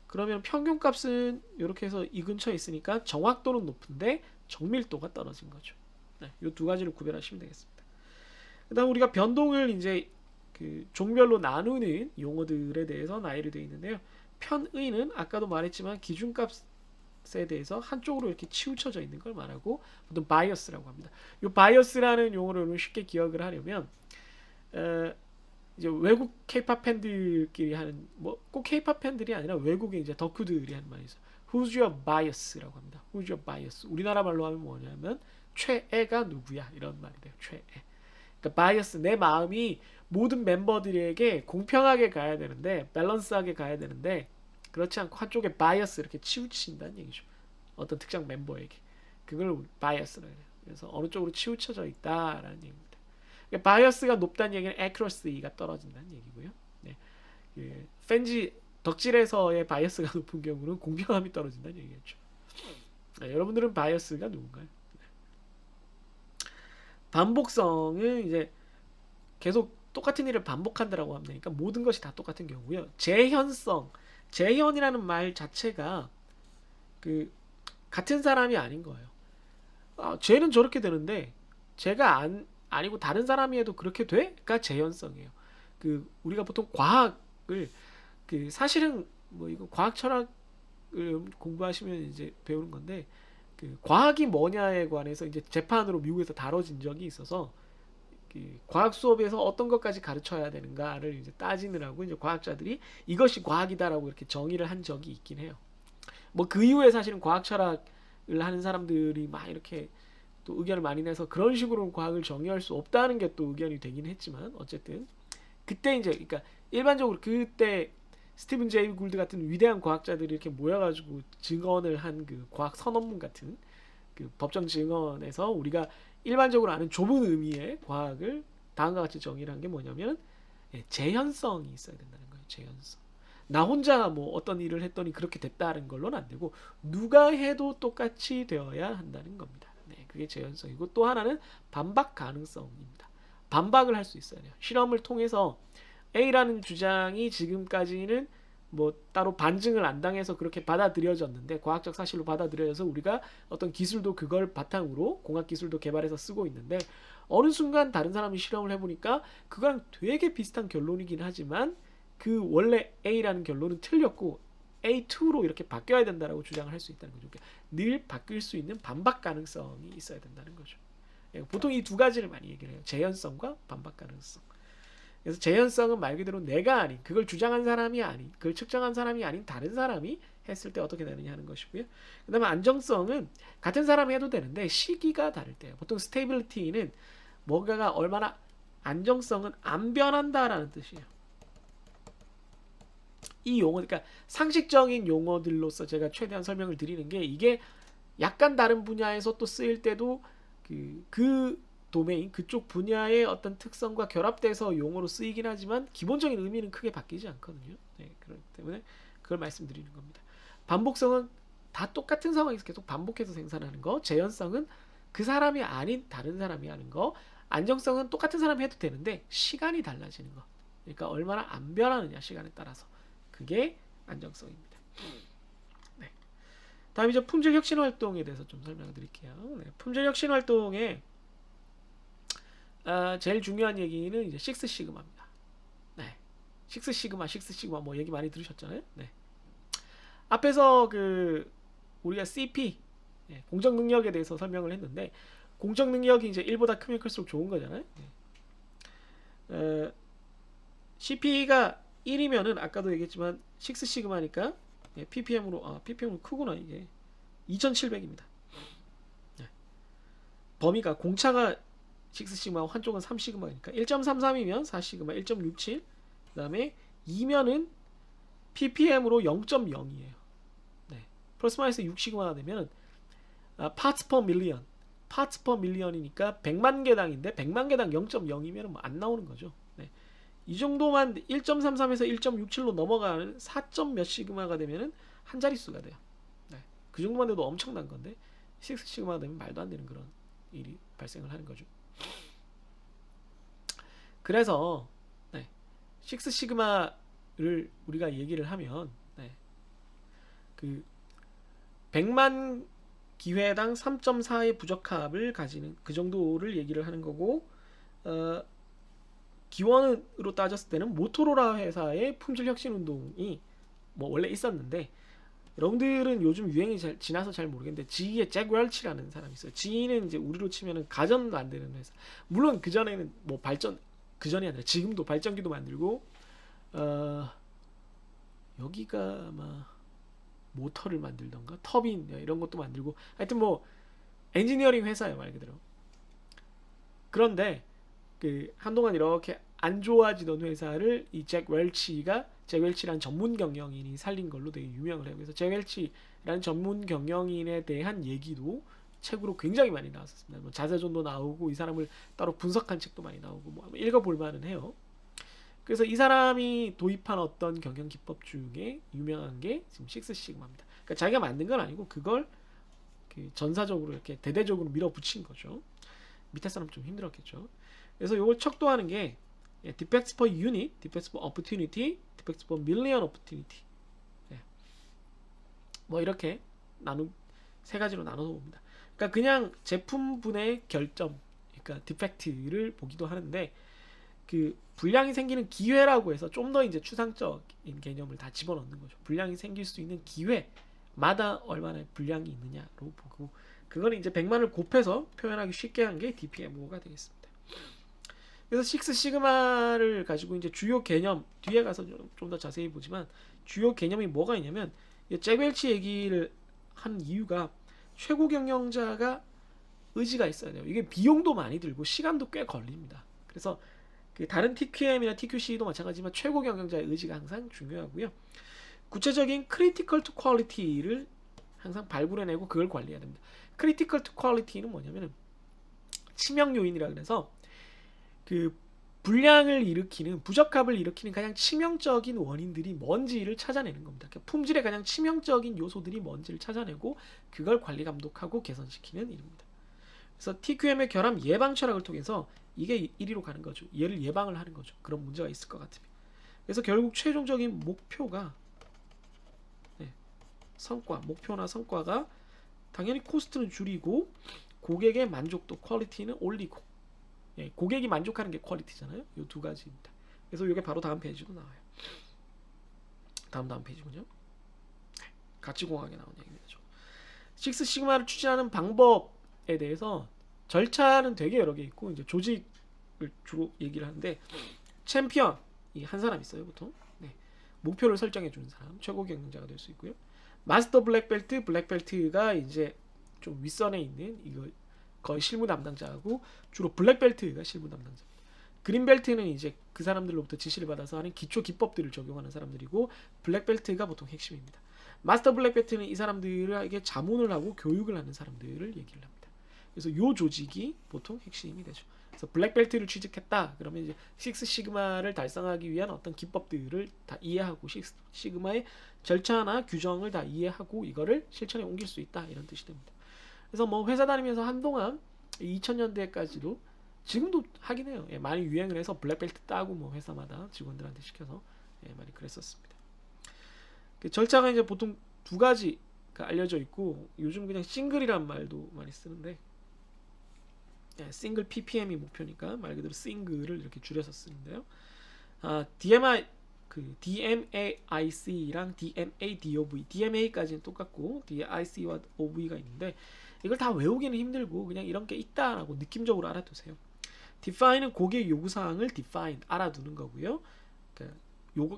그러면 평균값은 이렇게 해서 이 근처에 있으니까 정확도는 높은데 정밀도가 떨어진 거죠. 이 두 가지를 구별하시면 되겠습니다. 그다음 우리가 변동을 이제 그 종별로 나누는 용어들에 대해서 나열이 되어 있는데요. 편의는 아까도 말했지만 기준값에 대해서 한쪽으로 이렇게 치우쳐져 있는 걸 말하고 보통 바이어스라고 합니다. 이 바이어스라는 용어를 쉽게 기억을 하려면 이제 외국 케이팝 팬들끼리 하는 뭐 꼭 케이팝 팬들이 아니라 외국의 이제 덕후들이 하는 말이 있어요. Who's your bias라고 합니다. Who's your bias? 우리나라 말로 하면 뭐냐면 최애가 누구야 이런 말이 돼요. 최애. 그러니까 바이어스 내 마음이 모든 멤버들에게 공평하게 가야 되는데 밸런스하게 가야 되는데 그렇지 않고 한쪽에 바이어스 이렇게 치우친다는 얘기죠. 어떤 특정 멤버에게 그걸 바이어스라고 해요. 그래서 어느 쪽으로 치우쳐져 있다라는 얘기입니다. 그러니까 바이어스가 높다는 얘기는 accuracy가 떨어진다는 얘기고요. 네. 그 팬지 덕질에서의 바이어스가 높은 경우는 공평함이 떨어진다는 얘기겠죠. 네, 여러분들은 바이어스가 누군가요? 네. 반복성은 이제 계속 똑같은 일을 반복한다라고 하면 되니까 모든 것이 다 똑같은 경우고요. 재현성, 재현이라는 말 자체가 그 같은 사람이 아닌 거예요. 쟤는 저렇게 되는데 쟤가 아니고 다른 사람이 해도 그렇게 돼?가 재현성이에요. 그 우리가 보통 과학을 그 사실은 뭐 이거 과학 철학을 공부하시면 이제 배우는 건데 그 과학이 뭐냐에 관해서 이제 재판으로 미국에서 다뤄진 적이 있어서 그 과학 수업에서 어떤 것까지 가르쳐야 되는가를 이제 따지느라고 이제 과학자들이 이것이 과학이다라고 이렇게 정의를 한 적이 있긴 해요. 뭐 그 이후에 사실은 과학 철학을 하는 사람들이 막 이렇게 또 의견을 많이 내서 그런 식으로 과학을 정의할 수 없다는 게 또 의견이 되긴 했지만 어쨌든 그때 이제 그러니까 일반적으로 그때 스티븐 제이 굴드 같은 위대한 과학자들이 이렇게 모여가지고 증언을 한 그 과학 선언문 같은 그 법정 증언에서 우리가 일반적으로 아는 좁은 의미의 과학을 다음과 같이 정의를 한 게 뭐냐면 재현성이 있어야 된다는 거예요. 재현성. 나 혼자 뭐 어떤 일을 했더니 그렇게 됐다는 걸로는 안 되고 누가 해도 똑같이 되어야 한다는 겁니다. 네, 그게 재현성이고 또 하나는 반박 가능성입니다. 반박을 할 수 있어야 돼요. 실험을 통해서 A라는 주장이 지금까지는 뭐 따로 반증을 안 당해서 그렇게 받아들여졌는데 과학적 사실로 받아들여져서 우리가 어떤 기술도 그걸 바탕으로 공학 기술도 개발해서 쓰고 있는데 어느 순간 다른 사람이 실험을 해보니까 그거랑 되게 비슷한 결론이긴 하지만 그 원래 A라는 결론은 틀렸고 A2로 이렇게 바뀌어야 된다라고 주장을 할 수 있다는 거죠. 그러니까 늘 바뀔 수 있는 반박 가능성이 있어야 된다는 거죠. 보통 이 두 가지를 많이 얘기를 해요. 재현성과 반박 가능성. 그래서 재현성은 말 그대로 내가 아닌 그걸 주장한 사람이 아닌 그걸 측정한 사람이 아닌 다른 사람이 했을 때 어떻게 되느냐 하는 것이고요. 그 다음에 안정성은 같은 사람이 해도 되는데 시기가 다를 때예요. 보통 스테이빌리티는 뭔가가 얼마나 안정성은 안 변한다라는 뜻이에요. 이 용어 그러니까 상식적인 용어들로서 제가 최대한 설명을 드리는 게 이게 약간 다른 분야에서 또 쓰일 때도 그 도메인 그쪽 분야의 어떤 특성과 결합돼서 용어로 쓰이긴 하지만 기본적인 의미는 크게 바뀌지 않거든요. 네, 그렇기 때문에 그걸 말씀드리는 겁니다. 반복성은 다 똑같은 상황에서 계속 반복해서 생산하는 거. 재현성은 그 사람이 아닌 다른 사람이 하는 거. 안정성은 똑같은 사람이 해도 되는데 시간이 달라지는 거. 그러니까 얼마나 안 변하느냐 시간에 따라서. 그게 안정성입니다. 네. 다음 이제 품질 혁신 활동에 대해서 좀 설명을 드릴게요. 네. 품질 혁신 활동에 제일 중요한 얘기는 이제 식스 시그마입니다. 네. 식스 시그마 뭐 얘기 많이 들으셨잖아요. 네. 앞에서 우리가 CP 공정 능력에 대해서 설명을 했는데 공정 능력이 이제 1보다 크면 클수록 좋은 거잖아요. CP가 1이면은 아까도 얘기했지만 6 시그마니까 ppm으로 크구나 이게 2700입니다. 범위가 공차가 6 시그마 한쪽은 3 시그마니까 1.33이면 4 시그마 1.67 그다음에 2면은 ppm으로 0.0이에요. 네. 플러스 마이너스 6 시그마가 되면 parts per million parts per million이니까 100만 개당인데 100만 개당 0.0이면 뭐 안 나오는 거죠. 네. 이 정도만 1.33에서 1.67로 넘어가는 4점 몇 시그마가 되면은 한 자릿수가 돼요. 네. 그 정도만 돼도 엄청난 건데 6 시그마가 되면 말도 안 되는 그런 일이 발생을 하는 거죠. 그래서 6 시그마를 우리가 얘기를 하면 100만 기회당 3.4의 부적합을 가지는 그 정도를 얘기를 하는 거고 기원으로 따졌을 때는 모토로라 회사의 품질 혁신 운동이 뭐 원래 있었는데 여러분들은 요즘 유행이 지나서 잘 모르겠는데 GE의 잭 웰치라는 사람이 있어요. GE는 이제 우리로 치면은 가전 만드는 회사. 물론 그 전에는 뭐 그 전이 아니라 지금도 발전기도 만들고 여기가 아마 모터를 만들던가 터빈 이런 것도 만들고 하여튼 뭐 엔지니어링 회사예요 말 그대로. 그런데 한동안 이렇게 안 좋아지던 회사를 이 잭 웰치라는 전문 경영인이 살린 걸로 되게 유명을 해요. 그래서 잭 웰치라는 전문 경영인에 대한 얘기도 책으로 굉장히 많이 나왔었습니다. 뭐 자세전도 나오고 이 사람을 따로 분석한 책도 많이 나오고 뭐 읽어볼 만은 해요. 그래서 이 사람이 도입한 어떤 경영 기법 중에 유명한 게 지금 6 시그마입니다. 그러니까 자기가 만든 건 아니고 그걸 전사적으로 이렇게 대대적으로 밀어붙인 거죠. 밑에 사람 좀 힘들었겠죠. 그래서 이걸 척도하는 게 defects per unit, defects per opportunity, defects per million opportunity. 뭐 이렇게 세 가지로 나눠서 봅니다. 그러니까 그냥 제품분의 결점, 그러니까 디펙트를 보기도 하는데 불량이 생기는 기회라고 해서 좀 더 이제 추상적인 개념을 다 집어넣는 거죠. 불량이 생길 수 있는 기회마다 얼마나 불량이 있느냐로 보고 그거는 이제 100만을 곱해서 표현하기 쉽게 한 게 DPMO가 되겠습니다. 그래서 6 시그마를 가지고 이제 주요 개념 뒤에 가서 좀 더 자세히 보지만 주요 개념이 뭐가 있냐면 잭 웰치 얘기를 한 이유가 최고 경영자가 의지가 있어야 돼요. 이게 비용도 많이 들고 시간도 꽤 걸립니다. 그래서 다른 TQM이나 TQC도 마찬가지지만 최고 경영자의 의지가 항상 중요하고요. 구체적인 critical to quality를 항상 발굴해내고 그걸 관리해야 됩니다. critical to quality는 뭐냐면은 치명 요인이라 그래서 불량을 일으키는 부적합을 일으키는 가장 치명적인 원인들이 뭔지를 찾아내는 겁니다. 그러니까 품질의 가장 치명적인 요소들이 뭔지를 찾아내고 그걸 관리 감독하고 개선시키는 일입니다. 그래서 TQM의 결함 예방 철학을 통해서 이게 1위로 가는 거죠. 얘를 예방을 하는 거죠. 그런 문제가 있을 것 같으면. 그래서 결국 최종적인 목표가 목표나 성과가 당연히 코스트는 줄이고 고객의 만족도 퀄리티는 올리고 고객이 만족하는 게 퀄리티잖아요. 이 두 가지입니다. 그래서 이게 바로 다음 페이지로 나와요. 다음 페이지군요. 가치공학에 나온 얘기입니다. 6 시그마를 추진하는 방법에 대해서 절차는 되게 여러 개 있고 이제 조직을 주로 얘기를 하는데 챔피언이 한 사람 있어요. 보통 목표를 설정해 주는 사람 최고 경영자가 될 수 있고요. 마스터 블랙벨트가 이제 좀 윗선에 있는 이거 거의 실무 담당자하고 주로 블랙벨트가 실무 담당자입니다. 그린벨트는 이제 그 사람들로부터 지시를 받아서 하는 기초 기법들을 적용하는 사람들이고 블랙벨트가 보통 핵심입니다. 마스터 블랙벨트는 이 사람들에게 자문을 하고 교육을 하는 사람들을 얘기를 합니다. 그래서 이 조직이 보통 핵심이 되죠. 그래서 블랙벨트를 취직했다 그러면 이제 6 시그마를 달성하기 위한 어떤 기법들을 다 이해하고 6 시그마의 절차나 규정을 다 이해하고 이거를 실천에 옮길 수 있다 이런 뜻이 됩니다. 그래서 뭐 회사 다니면서 한동안 2000년대까지도 지금도 하긴 해요. 예, 많이 유행을 해서 블랙벨트 따고 뭐 회사마다 직원들한테 시켜서 예, 많이 그랬었습니다. 그 절차가 이제 보통 두 가지가 알려져 있고 요즘 그냥 싱글이란 말도 많이 쓰는데 예, 싱글 PPM이 목표니까 말 그대로 싱글을 이렇게 줄여서 쓰는데요. DMAIC랑 DMADOV, DMA까지는 똑같고 DIC와 OV가 있는데 이걸 다 외우기는 힘들고 그냥 이런 게 있다라고 느낌적으로 알아두세요. define은 고객 요구사항을 define 알아두는 거고요. 그러니까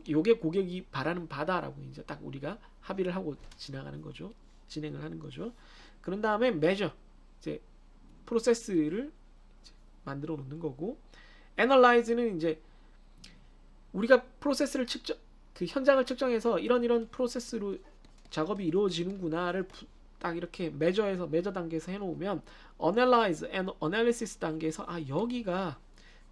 요게 고객이 바라는 바다라고 이제 딱 우리가 합의를 하고 진행을 하는 거죠. 그런 다음에 measure 이제 프로세스를 이제 만들어 놓는 거고, analyze는 이제 우리가 프로세스를 그 현장을 측정해서 이런 프로세스로 작업이 이루어지는구나를 딱 이렇게 매저 단계에서 해놓으면 analyze and analysis 단계에서 여기가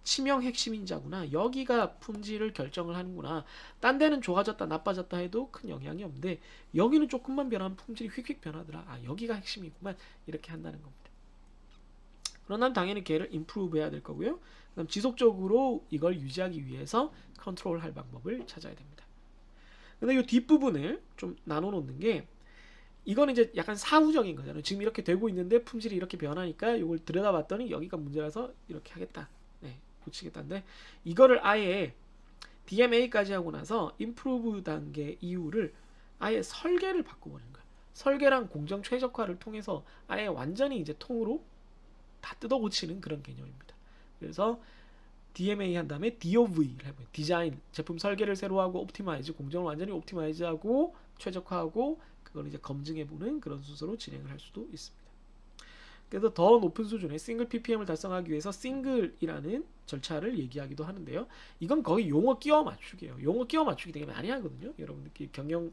치명 핵심 인자구나, 여기가 품질을 결정을 하는구나, 딴 데는 좋아졌다 나빠졌다 해도 큰 영향이 없는데 여기는 조금만 변하면 품질이 휙휙 변하더라, 여기가 핵심이구만, 이렇게 한다는 겁니다. 그러면 당연히 걔를 improve 해야 될 거고요. 그다음 지속적으로 이걸 유지하기 위해서 컨트롤할 방법을 찾아야 됩니다. 근데 이 뒷부분을 좀 나눠 놓는 게, 이거는 이제 약간 사후적인 거잖아요. 지금 이렇게 되고 있는데 품질이 이렇게 변하니까 이걸 들여다봤더니 여기가 문제라서 이렇게 하겠다, 고치겠다인데, 이거를 아예 DMA까지 하고 나서 improve 단계 이후를 아예 설계를 바꿔버리는 거예요. 설계랑 공정 최적화를 통해서 아예 완전히 이제 통으로 다 뜯어 고치는 그런 개념입니다. 그래서 DMA 한 다음에 DOV를 해봐요. 디자인, 제품 설계를 새로 하고 옵티마이즈, 공정을 완전히 옵티마이즈하고 최적화하고 그걸 이제 검증해보는 그런 순서로 진행을 할 수도 있습니다. 그래서 더 높은 수준의 싱글 PPM을 달성하기 위해서 싱글이라는 절차를 얘기하기도 하는데요. 이건 거의 용어 끼워 맞추기예요. 용어 끼워 맞추기 되게 많이 하거든요. 여러분들 경영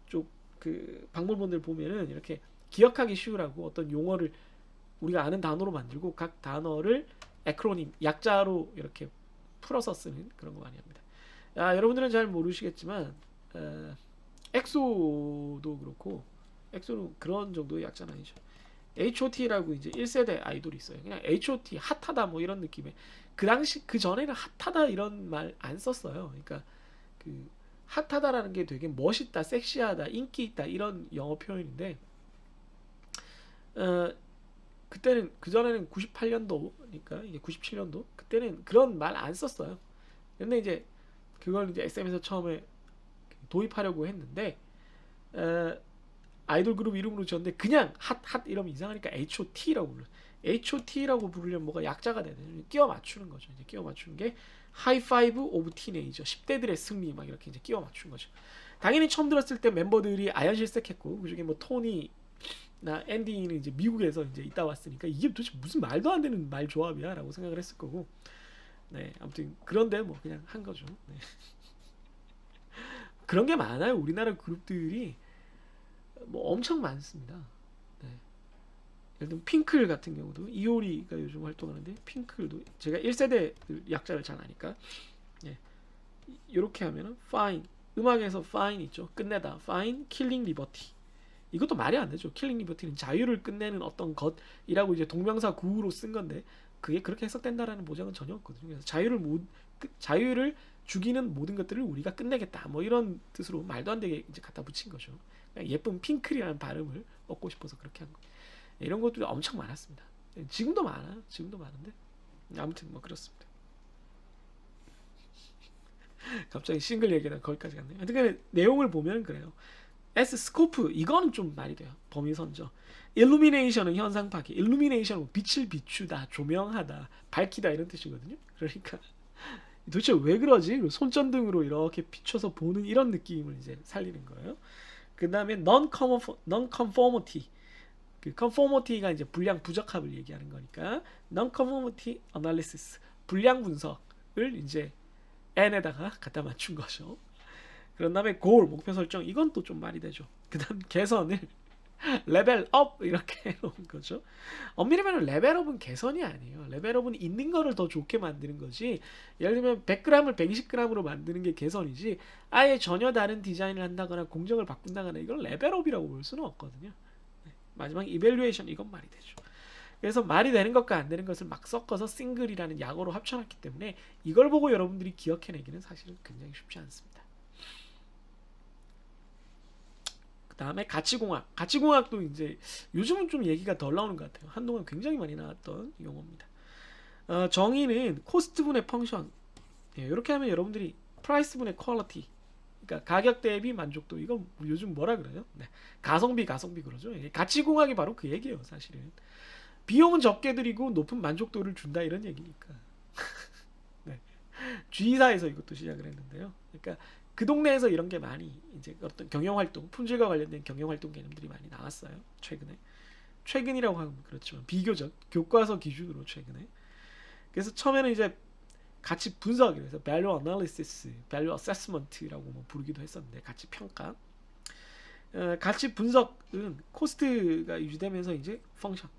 쪽 그 박물관들 보면은 이렇게 기억하기 쉬우라고 어떤 용어를 우리가 아는 단어로 만들고 각 단어를 에크로님, 약자로 이렇게 풀어서 쓰는 그런 거 많이 합니다. 여러분들은 잘 모르시겠지만 엑소도 그렇고, 엑소는 그런 정도의 약자는 아니죠. HOT라고 이제 1세대 아이돌이 있어요. 그냥 HOT, 핫하다 뭐 이런 느낌의, 그 당시 그 전에는 핫하다 이런 말 안 썼어요. 그러니까 그 핫하다라는 게 되게 멋있다, 섹시하다, 인기 있다 이런 영어 표현인데, 그때는, 그전에는 98년도니까 이게 97년도, 그때는 그런 말 안 썼어요. 근데 이제 그걸 이제 SM에서 처음에 도입하려고 했는데 아이돌 그룹 이름으로 지었는데 그냥 핫 이러면 이상하니까 HOT라고 불러요. HOT라고 부르려면 뭐가 약자가 돼야 돼요. 끼워 맞추는 거죠. 이제 끼워 맞추는 게 하이파이브 오브 티네이저, 10대들의 승리 막 이렇게 이제 끼워 맞춘 거죠. 당연히 처음 들었을 때 멤버들이 아연실색했고, 그중에 뭐 토니 나 앤디는 이제 미국에서 이제 있다 왔으니까 이게 도대체 무슨 말도 안 되는 말 조합이야라고 생각을 했을 거고, 아무튼 그런데 뭐 그냥 한 거죠. 그런 게 많아요. 우리나라 그룹들이 뭐 엄청 많습니다. 예를 들면 핑클 같은 경우도, 이효리가 요즘 활동하는데 핑클도 제가 1세대 약자를 잘 아니까 이렇게 하면은 fine, 음악에서 fine 있죠. 끝내다. fine, killing liberty. 이것도 말이 안 되죠. 킬링 리버티는 자유를 끝내는 어떤 것이라고 이제 동명사 구로 쓴 건데 그게 그렇게 해석된다라는 보장은 전혀 없거든요. 그래서 자유를 죽이는 모든 것들을 우리가 끝내겠다, 뭐 이런 뜻으로 말도 안 되게 이제 갖다 붙인 거죠. 그냥 예쁜 핑클이라는 발음을 얻고 싶어서 그렇게 한 거. 이런 것들이 엄청 많았습니다. 지금도 많아요. 지금도 많은데 아무튼 뭐 그렇습니다. 갑자기 싱글 얘기가 거기까지 갔네요. 하여튼 내용을 보면 그래요. S 스코프, 이거는 좀 말이 돼요. 범위 선정. 일루미네이션은 현상 파괴. 일루미네이션은 빛을 비추다, 조명하다, 밝히다 이런 뜻이거든요. 그러니까 도대체 왜 그러지? 손전등으로 이렇게 비춰서 보는 이런 느낌을 이제 살리는 거예요. 그 다음에 non-conformity. 그 conformity가 이제 불량 부적합을 얘기하는 거니까 non-conformity analysis, 불량 분석을 이제 n에다가 갖다 맞춘 거죠. 그런 다음에 goal, 목표 설정, 이건 또 좀 말이 되죠. 그 다음 개선을 레벨 업 이렇게 해놓은 거죠. 엄밀히 말하면 레벨업은 개선이 아니에요. 레벨업은 있는 거를 더 좋게 만드는 거지, 예를 들면 100g을 120g으로 만드는 게 개선이지 아예 전혀 다른 디자인을 한다거나 공정을 바꾼다거나 이걸 레벨업이라고 볼 수는 없거든요. 마지막 이밸류에이션 이건 말이 되죠. 그래서 말이 되는 것과 안 되는 것을 막 섞어서 싱글이라는 약어로 합쳐놨기 때문에 이걸 보고 여러분들이 기억해내기는 사실은 굉장히 쉽지 않습니다. 그 다음에 가치공학. 가치공학도 이제 요즘은 좀 얘기가 덜 나오는 것 같아요. 한동안 굉장히 많이 나왔던 용어입니다. 정의는 코스트분의 펑션. 이렇게 하면 여러분들이 프라이스분의 퀄리티. 그러니까 가격 대비 만족도. 이거 요즘 뭐라 그래요? 네. 가성비 그러죠. 가치공학이 바로 그 얘기예요, 사실은. 비용은 적게 들이고 높은 만족도를 준다 이런 얘기니까. 네. G사에서 이것도 시작을 했는데요. 그러니까 그 동네에서 이런 게 많이 이제 어떤 경영활동, 품질과 관련된 경영활동 개념들이 많이 나왔어요. 최근이라고 하면 그렇지만 비교적 교과서 기준으로 최근에. 그래서 처음에는 이제 가치 분석이라고 해서 value analysis, value assessment라고 뭐 부르기도 했었는데 가치 평가. 가치 분석은 코스트가 유지되면서 이제 펑션,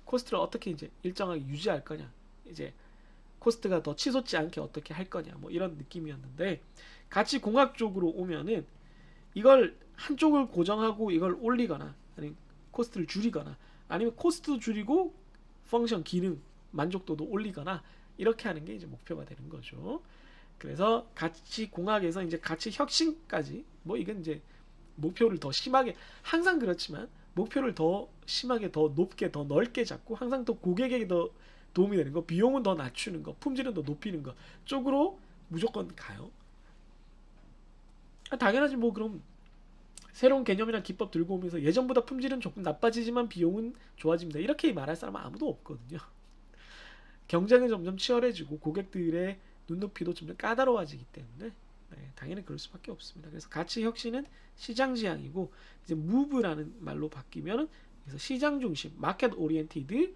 코스트를 어떻게 이제 일정하게 유지할 거냐, 이제 코스트가 더 치솟지 않게 어떻게 할 거냐, 뭐 이런 느낌이었는데 가치 공학 쪽으로 오면은 이걸 한쪽을 고정하고 이걸 올리거나 아니면 코스트를 줄이거나 아니면 코스트도 줄이고 펑션 기능 만족도도 올리거나 이렇게 하는 게 이제 목표가 되는 거죠. 그래서 가치 공학에서 이제 가치 혁신까지 뭐 이건 이제 목표를 더 심하게 항상 그렇지만 목표를 더 심하게 더 높게 더 넓게 잡고 항상 더 고객에게 더 도움이 되는 거, 비용은 더 낮추는 거, 품질은 더 높이는 거 쪽으로 무조건 가요. 당연하지 뭐. 그럼 새로운 개념이나 기법 들고 오면서 예전보다 품질은 조금 나빠지지만 비용은 좋아집니다 이렇게 말할 사람은 아무도 없거든요. 경쟁은 점점 치열해지고 고객들의 눈높이도 점점 까다로워지기 때문에 당연히 그럴 수밖에 없습니다. 그래서 가치 혁신은 시장 지향이고 이제 move라는 말로 바뀌면 그래서 시장 중심, market oriented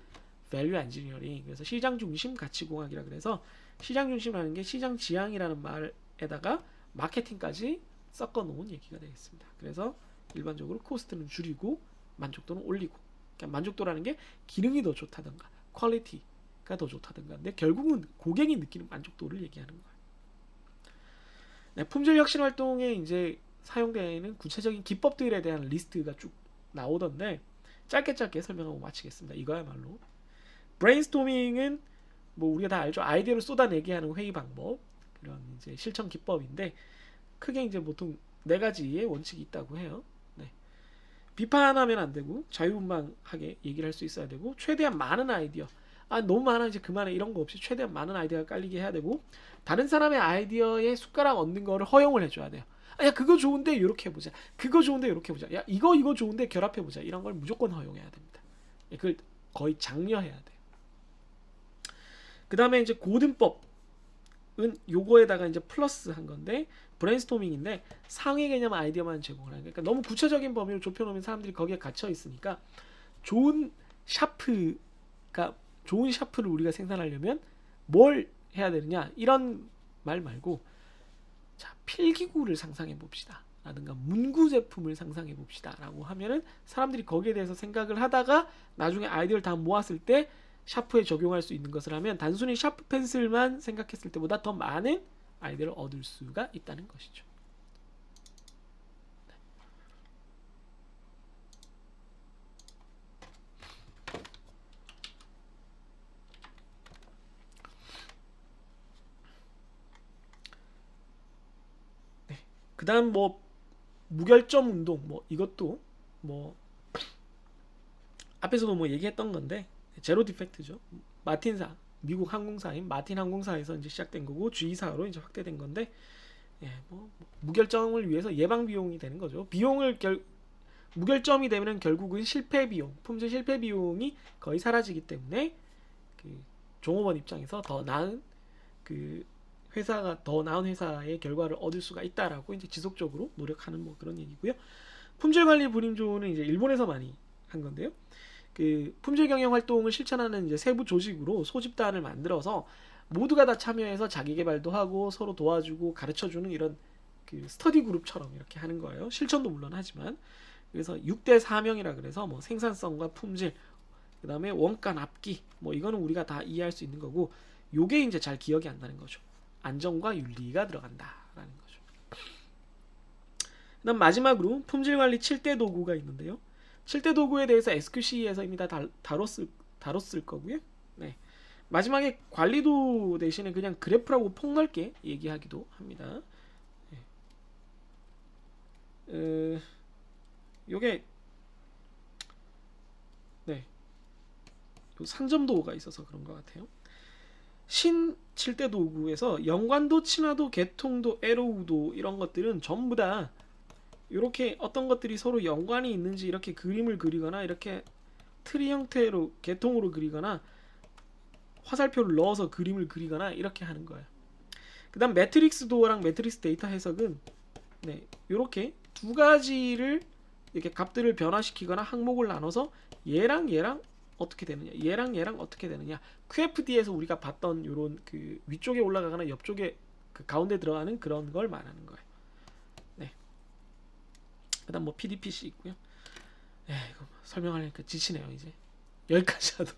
value engineering. 그래서 시장 중심 가치 공학이라 그래서 시장 중심이라는 게 시장 지향이라는 말에다가 마케팅까지 섞어 놓은 얘기가 되겠습니다. 그래서 일반적으로 코스트는 줄이고 만족도는 올리고. 그러니까 만족도라는 게 기능이 더 좋다든가 퀄리티가 더 좋다든가. 근데 결국은 고객이 느끼는 만족도를 얘기하는 거예요. 네, 품질 혁신 활동에 이제 사용되는 구체적인 기법들에 대한 리스트가 쭉 나오던데 짧게 설명하고 마치겠습니다. 이거야말로 브레인스토밍은 뭐 우리가 다 알죠. 아이디어를 쏟아내게 하는 회의 방법, 그런 이제 실천 기법인데 크게 이제 보통 4가지의 원칙이 있다고 해요. 네. 비판하면 안 되고 자유분방하게 얘기를 할 수 있어야 되고 최대한 많은 아이디어, 너무 많아 이제 그만해 이런 거 없이 최대한 많은 아이디어가 깔리게 해야 되고 다른 사람의 아이디어에 숟가락 얹는 거를 허용을 해줘야 돼요. 야 그거 좋은데 이렇게 해보자, 그거 좋은데 이렇게 해보자, 야 이거 좋은데 결합해보자, 이런 걸 무조건 허용해야 됩니다. 그걸 거의 장려해야 돼요. 그 다음에 이제 고등법은 요거에다가 이제 플러스 한 건데 브레인스토밍인데 상위 개념 아이디어만 제공을 하는 거니까 너무 구체적인 범위로 좁혀놓으면 사람들이 거기에 갇혀 있으니까 좋은 샤프를 우리가 생산하려면 뭘 해야 되느냐 이런 말 말고 자 필기구를 상상해 봅시다 라든가 문구 제품을 상상해 봅시다 라고 하면은 사람들이 거기에 대해서 생각을 하다가 나중에 아이디어를 다 모았을 때 샤프에 적용할 수 있는 것을 하면 단순히 샤프 펜슬만 생각했을 때보다 더 많은 아이디어를 얻을 수가 있다는 것이죠. 네. 그 다음 뭐 무결점 운동 뭐 이것도 뭐 앞에서도 뭐 얘기했던 건데 제로 디펙트죠. 마틴사 미국 항공사인 마틴 항공사에서 이제 시작된 거고 G사로 이제 확대된 건데 뭐 무결점을 위해서 예방 비용이 되는 거죠. 비용을 무결점이 되면 결국은 실패 비용, 품질 실패 비용이 거의 사라지기 때문에 그 종업원 입장에서 더 나은 그 회사가 더 나은 회사의 결과를 얻을 수가 있다라고 이제 지속적으로 노력하는 뭐 그런 얘기고요. 품질 관리 불임조는 이제 일본에서 많이 한 건데요. 그 품질 경영 활동을 실천하는 이제 세부 조직으로 소집단을 만들어서 모두가 다 참여해서 자기 개발도 하고 서로 도와주고 가르쳐주는 이런 그 스터디 그룹처럼 이렇게 하는 거예요. 실천도 물론 하지만. 그래서 6대 사명이라 그래서 뭐 생산성과 품질, 그 다음에 원가 납기, 뭐 이거는 우리가 다 이해할 수 있는 거고, 요게 이제 잘 기억이 안 나는 거죠. 안정과 윤리가 들어간다라는 거죠. 그다음 마지막으로 품질 관리 7대 도구가 있는데요. 칠대 도구에 대해서 SQC에서 이미 다 다뤘을 거고요. 네. 마지막에 관리도 대신에 그냥 그래프라고 폭넓게 얘기하기도 합니다. 요게 네, 요 상점도가 있어서 그런 것 같아요. 신 7대 도구에서 연관도, 친화도, 개통도, 에로우도 이런 것들은 전부 다 이렇게 어떤 것들이 서로 연관이 있는지 이렇게 그림을 그리거나 이렇게 트리 형태로 개통으로 그리거나 화살표를 넣어서 그림을 그리거나 이렇게 하는 거예요. 그 다음 매트릭스 도어랑 매트릭스 데이터 해석은 네, 이렇게 두 가지를 이렇게 값들을 변화시키거나 항목을 나눠서 얘랑 얘랑 어떻게 되느냐, 얘랑 얘랑 어떻게 되느냐. QFD에서 우리가 봤던 요런 그 위쪽에 올라가거나 옆쪽에 그 가운데 들어가는 그런 걸 말하는 거예요. 네. 그다음 뭐 PDPC 있고요. 네, 이거 설명하려니까 지치네요 이제. 여기까지 하도.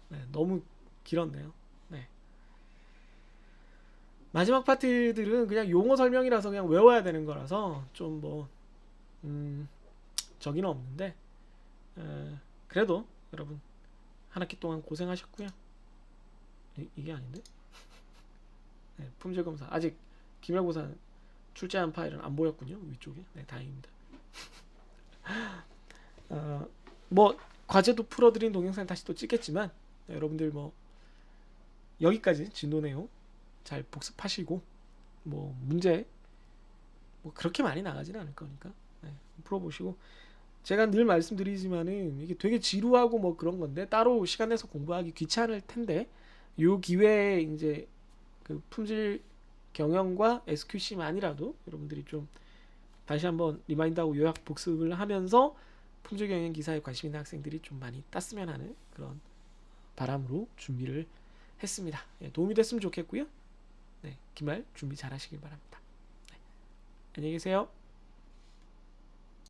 네, 너무 길었네요. 네. 마지막 파트들은 그냥 용어 설명이라서 그냥 외워야 되는 거라서 좀 뭐 저기는 없는데 그래도 여러분 한 학기 동안 고생하셨고요. 이게 아닌데? 네, 품질 검사 아직 기말고사 출제한 파일은 안 보였군요. 위쪽에. 네, 다행입니다. 뭐 과제도 풀어드린 동영상 다시 또 찍겠지만 네, 여러분들 뭐 여기까지 진도 내용 잘 복습하시고 뭐 문제 뭐 그렇게 많이 나가지는 않을 거니까 네, 풀어보시고 제가 늘 말씀드리지만은 이게 되게 지루하고 뭐 그런 건데 따로 시간 내서 공부하기 귀찮을 텐데 요 기회에 이제 그 품질 경영과 SQC만이라도 여러분들이 좀 다시 한번 리마인드하고 요약 복습을 하면서 품질 경영 기사에 관심 있는 학생들이 좀 많이 땄으면 하는 그런 바람으로 준비를 했습니다. 예, 도움이 됐으면 좋겠고요. 네, 기말 준비 잘 하시길 바랍니다. 네, 안녕히 계세요.